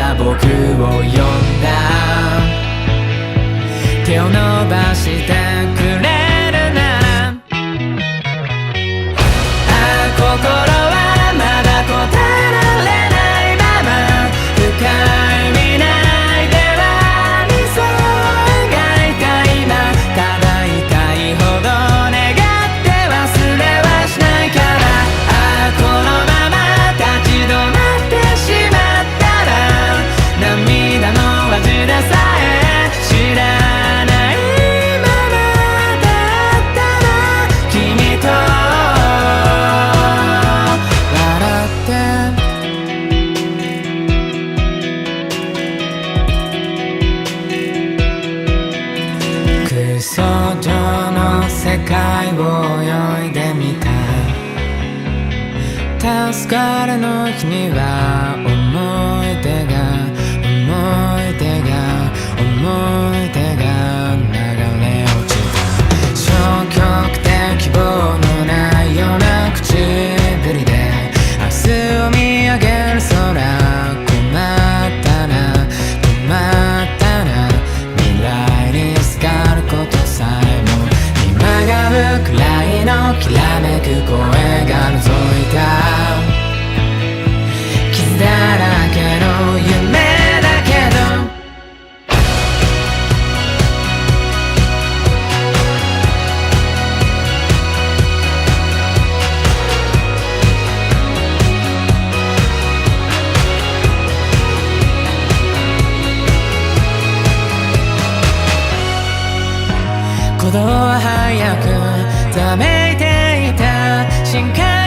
が僕を呼んだ。手を伸ばしてくれるなら、心はまだ答えられないまま深い未来では理想を描いた今、ただ痛いほど願って忘れはしないから。このまま立ち止まってしまったら、涙の味でさえ知らないままだったら、君と笑って空想上の世界を泳いでみた。助かるの日には思い出が流れ落ちた。消極的希望のないような口ぶりで明日を見上げる空。困ったな未来にすがることさえも今がるくらいのきらめく声が覗いた。傷だらけの夢だけど鼓動は早くざめいていた深海